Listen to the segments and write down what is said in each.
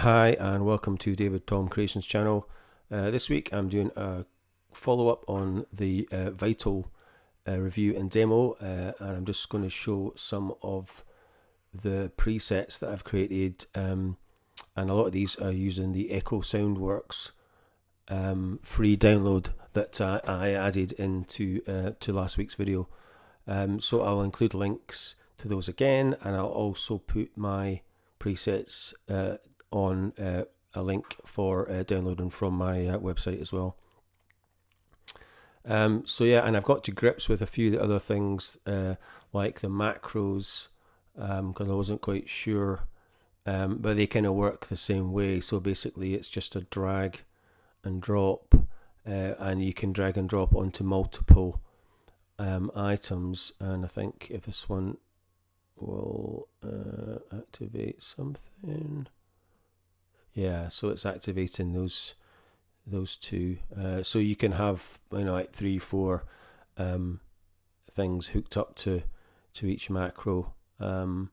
Hi and welcome to David Tom Creations channel. This week I'm doing a follow-up on the Vital review and demo, and I'm just going to show some of the presets that I've created, and a lot of these are using the Echo Soundworks free download that I added into to last week's video. So I'll include links to those again, and I'll also put my presets on a link for downloading from my website as well. So yeah, and I've got to grips with a few of the other things like the macros, because I wasn't quite sure, but they kind of work the same way. So basically it's just a drag and drop, and you can drag and drop onto multiple items, and I think if this one will activate something. Yeah, so it's activating those two. So you can have, like 3-4 things hooked up to each macro. Yeah,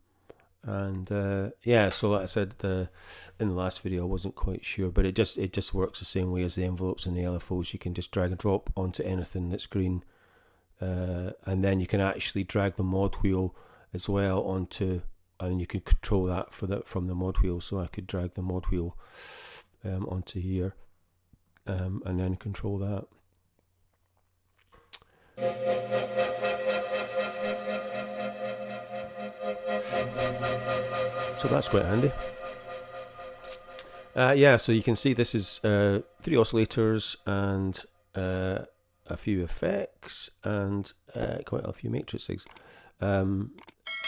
so like I said in the last video, I wasn't quite sure, but it just works the same way as the envelopes and the LFOs. You can just drag and drop onto anything that's green, and then you can actually drag the mod wheel as well onto, and you can control that from the mod wheel. So I could drag the mod wheel onto here, and then control that. So that's quite handy. Yeah, so you can see this is 3 oscillators and a few effects and quite a few matrices.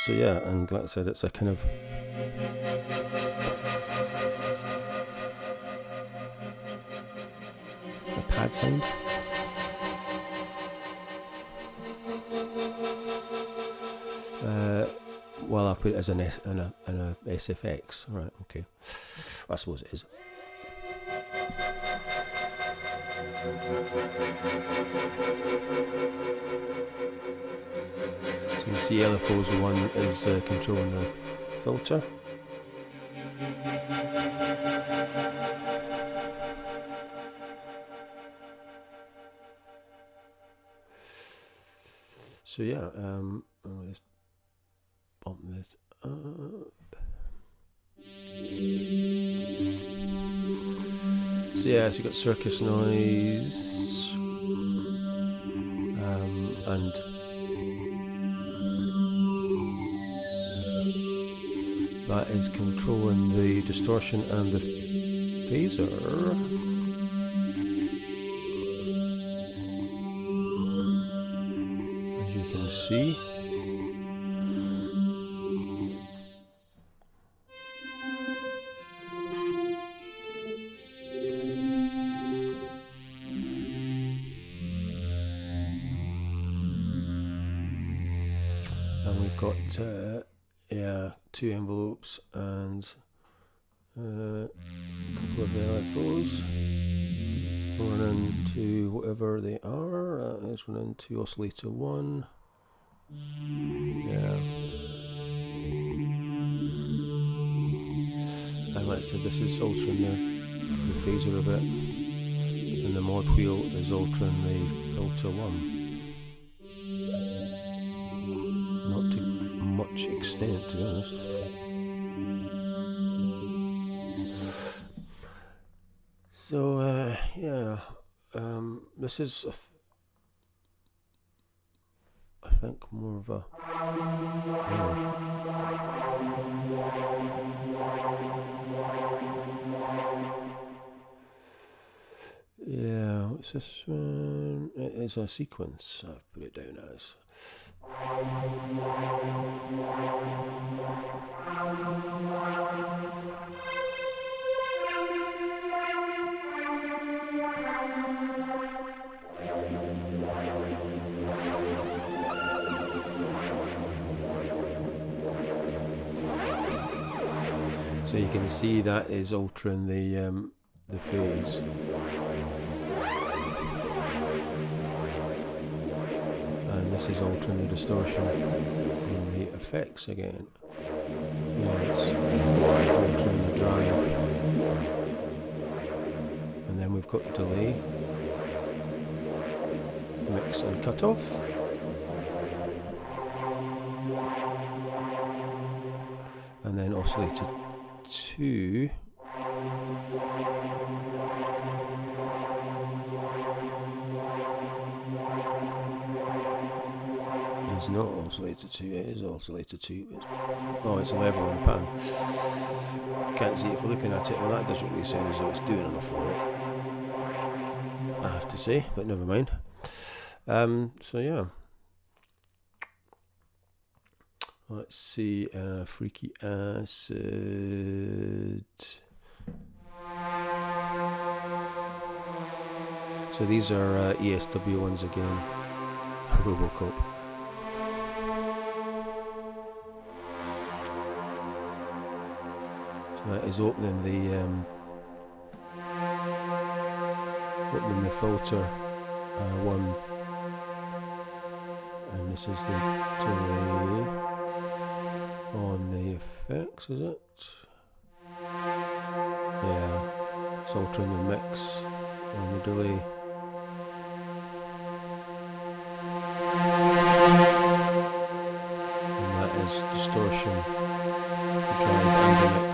So yeah, and like I said, it's a kind of a pad sound. Well, I've put it as an SFX. Right, okay. I suppose it is. So you can see LFO's one is controlling the filter. So yeah, let's bump this up. So yeah, so you've got circus noise, and that is controlling the distortion and the phaser. As you can see. And we've got yeah, 2 envelopes and a couple of LFOs running to whatever they are. Let's run into oscillator 1. Yeah. And like I said, this is altering the phaser a bit, and the mod wheel is altering the filter 1. Not to much extent, to be honest. So yeah, this is I think more of a yeah, what's this one? It is a sequence. I've put it down as. So you can see that is altering the phase. And this is altering the distortion in the effects again. Yeah, it's altering the drive. got delay, mix and cutoff. And then oscillator 2. It's not oscillator 2, it is oscillator 2. It's a level on the pan. Can't see it for looking at it. Well, that doesn't really sound as though it's doing enough for it, I have to say, but never mind. So yeah. Let's see, Freaky Acid. So these are ESW ones again, Robocop. So that is opening the filter one, and this is the delay on the effects, is it? Yeah, it's altering the mix on the delay. And that is distortion, drive and the mix.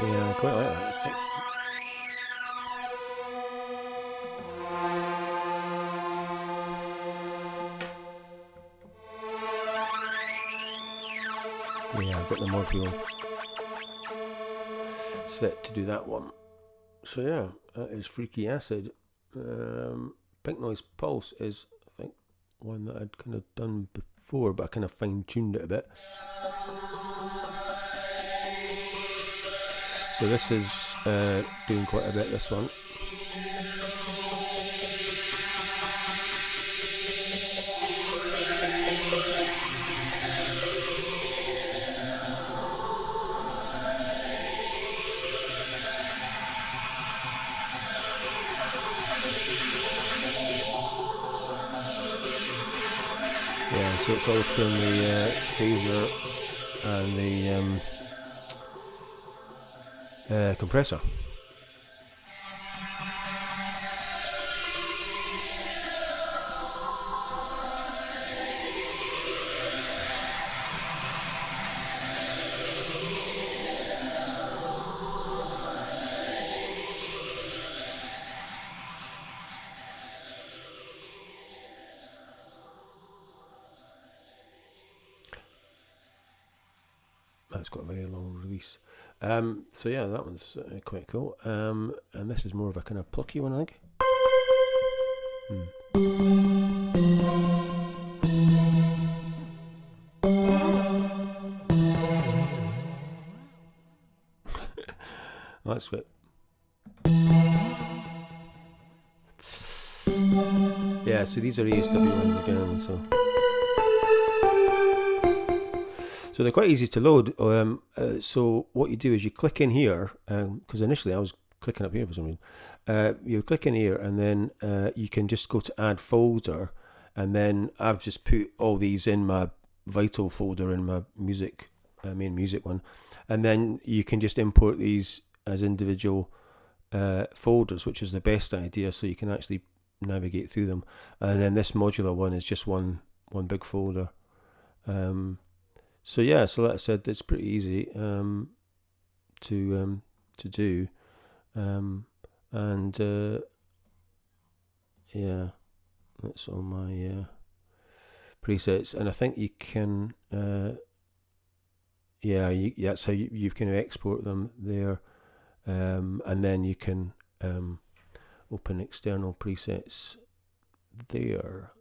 Yeah, I quite like that. Yeah, I've got the module set to do that one. So yeah, that is Freaky Acid. Pink Noise Pulse is, I think, one that I'd kind of done before, but I kind of fine-tuned it a bit. So this is doing quite a bit, this one. Yeah, so it's altering the phaser and the compressor. That's got a very long release. So yeah, that one's quite cool. And this is more of a kind of plucky one, I think. That's good. Yeah, so these are ESW ones again. So they're quite easy to load. So what you do is you click in here, because initially I was clicking up here for some reason. You click in here, and then you can just go to add folder, and then I've just put all these in my Vital folder in my music, main music one, and then you can just import these as individual folders, which is the best idea, so you can actually navigate through them. And then this modular one is just one big folder. So yeah, so like I said, it's pretty easy to do, and yeah, that's all my presets, and I think you can that's how you can export them there, and then you can open external presets there.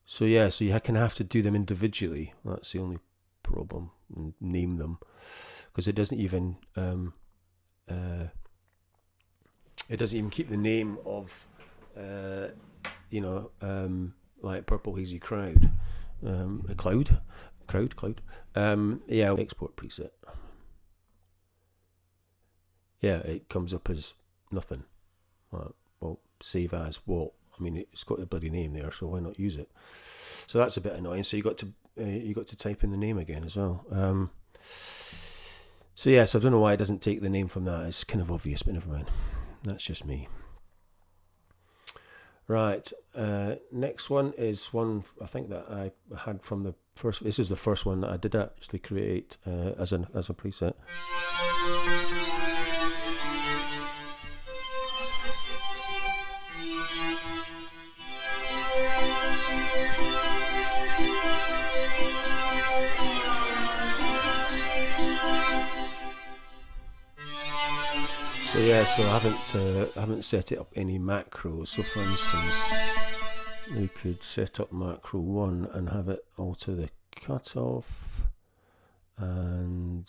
So yeah, so you can have to do them individually. That's the only problem. And name them, because it doesn't even keep the name of like Purple Hazy Crowd. a cloud. Yeah, export preset. Yeah, it comes up as nothing. Well, save as what? I mean, it's got the bloody name there, so why not use it? So that's a bit annoying. So you got to type in the name again as well. So yes, I don't know why it doesn't take the name from that. It's kind of obvious, but never mind. That's just me. Right. Next one is one I think that I had from the first. This is the first one that I did actually create as a preset. So yeah, so I haven't set it up any macros. So for instance, we could set up macro 1 and have it alter the cutoff and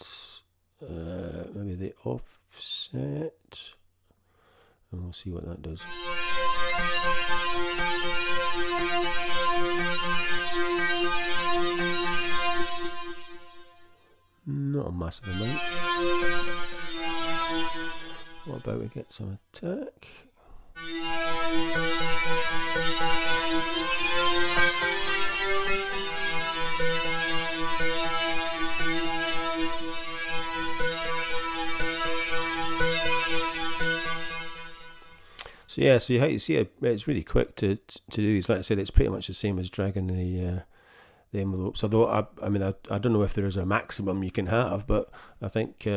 maybe the offset, and we'll see what that does. Not a massive amount. What about we get some attack? So yeah, so you see it's really quick to do these. Like I said, it's pretty much the same as dragging the envelopes. Although I mean I don't know if there is a maximum you can have, but I think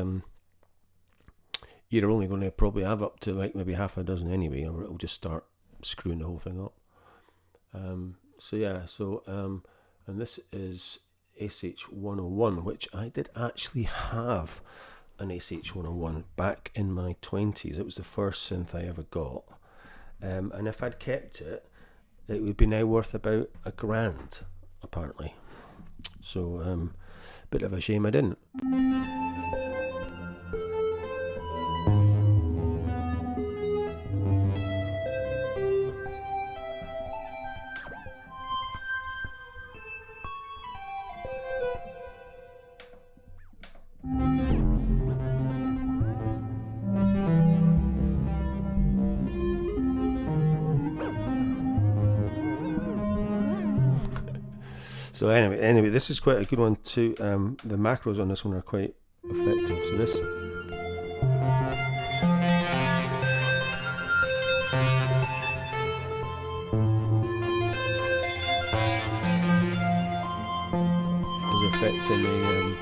you're only going to probably have up to like maybe half a dozen anyway, or it'll just start screwing the whole thing up. So yeah, and this is SH101, which I did actually have an SH101 back in my 20s. It was the first synth I ever got, and if I'd kept it, it would be now worth about $1,000 apparently. So bit of a shame I didn't. So anyway, this is quite a good one too. The macros on this one are quite effective. So this. Is affecting the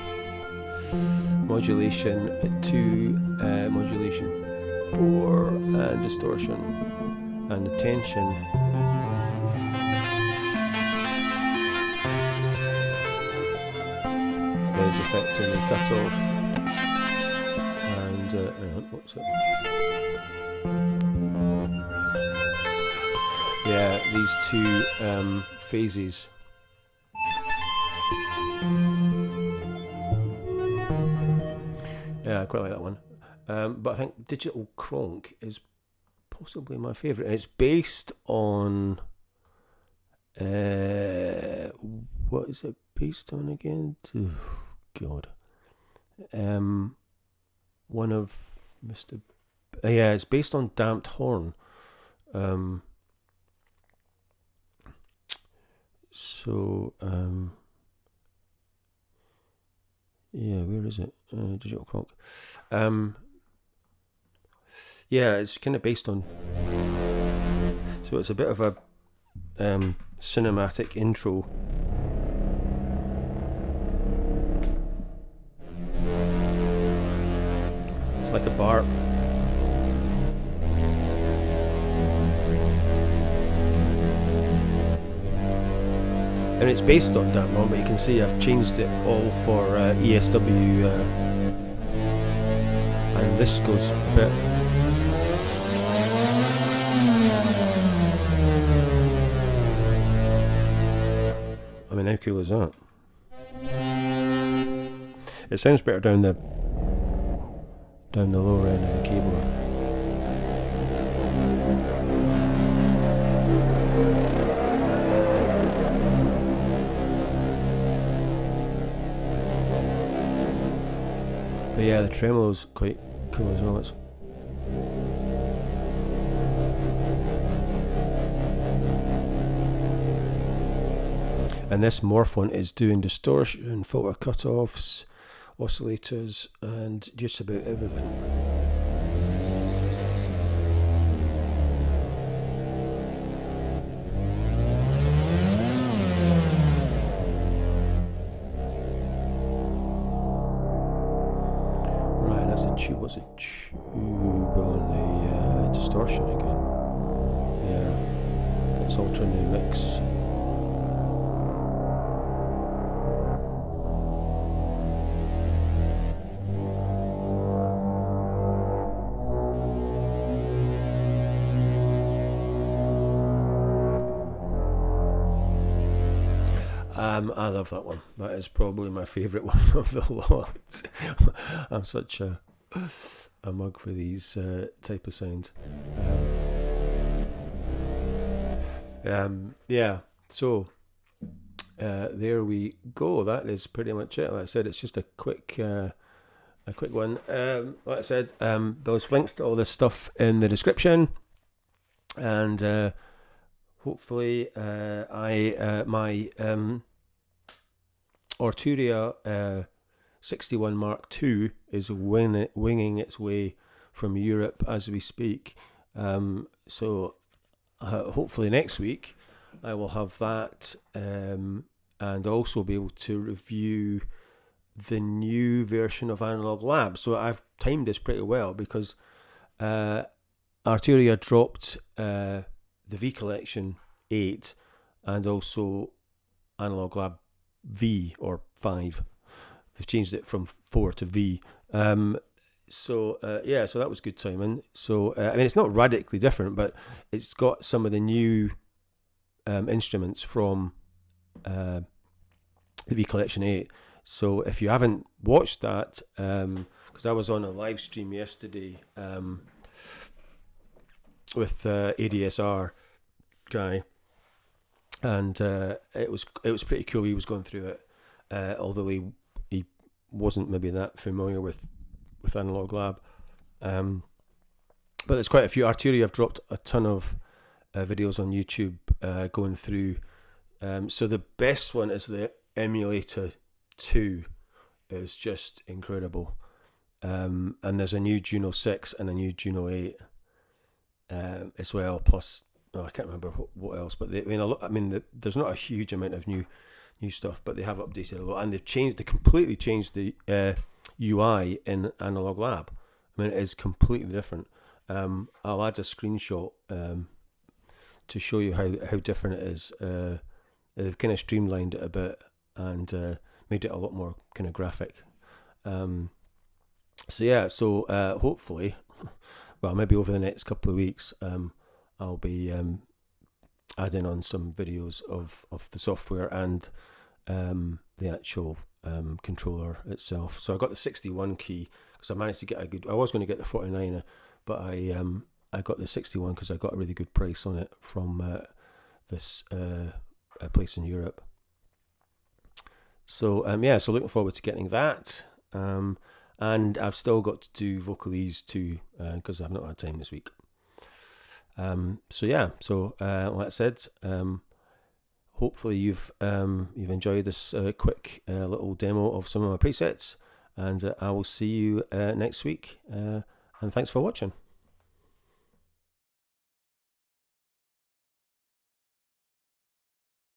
modulation 2, modulation 4, and distortion, and the tension. Is affecting the cutoff, and what's it? Yeah, these two phases. Yeah, I quite like that one. But I think Digital Kronk is possibly my favourite. It's based on what is it based on again? God. One of Mr. Yeah, it's based on Damped Horn. Yeah, where is it? Digital Kronk. Yeah, it's kind of based on. So it's a bit of a cinematic intro. It's like a bark. And it's based on that one, but you can see I've changed it all for ESW, and this goes a bit. I mean, how cool is that? It sounds better down the lower end of the keyboard. Yeah, the tremolo's quite cool as well. And this morph one is doing distortion, filter cutoffs, oscillators, and just about everything. Right, that's a tube. What's a tube on the distortion again? Yeah, it's ultra new mix. I love that one. That is probably my favourite one of the lot. I'm such a mug for these type of sounds. Yeah, so there we go. That is pretty much it. Like I said, it's just a quick one. Like I said, there's links to all this stuff in the description, and hopefully my Arturia 61 Mark II is winging its way from Europe as we speak. So hopefully next week I will have that, and also be able to review the new version of Analog Lab. So I've timed this pretty well because Arturia dropped the V Collection 8 and also Analog Lab V or 5. They've changed it from 4 to V. So that was good timing. So I mean, it's not radically different, but it's got some of the new instruments from the V Collection 8. So if you haven't watched that, because I was on a live stream yesterday with ADSR guy, and it was pretty cool. He was going through it, although he wasn't maybe that familiar with Analog Lab. But there's quite a few. Arturia have dropped a ton of videos on YouTube going through. So the best one is the Emulator 2. Is just incredible. And there's a new Juno 6 and a new Juno 8 as well. Plus, I can't remember what else, but there's not a huge amount of new stuff, but they have updated a lot, and they completely changed the UI in Analog Lab. I mean, it is completely different. I'll add a screenshot to show you how different it is. They've kind of streamlined it a bit and made it a lot more kind of graphic. So hopefully, well, maybe over the next couple of weeks, I'll be adding on some videos of the software and the actual controller itself. So I got the 61 key because I managed to get I was going to get the 49er, but I got the 61 because I got a really good price on it from this place in Europe. So so looking forward to getting that. And I've still got to do Vocalese too because I've not had time this week. Like I said, hopefully you've enjoyed this quick little demo of some of my presets, and I will see you next week. And thanks for watching.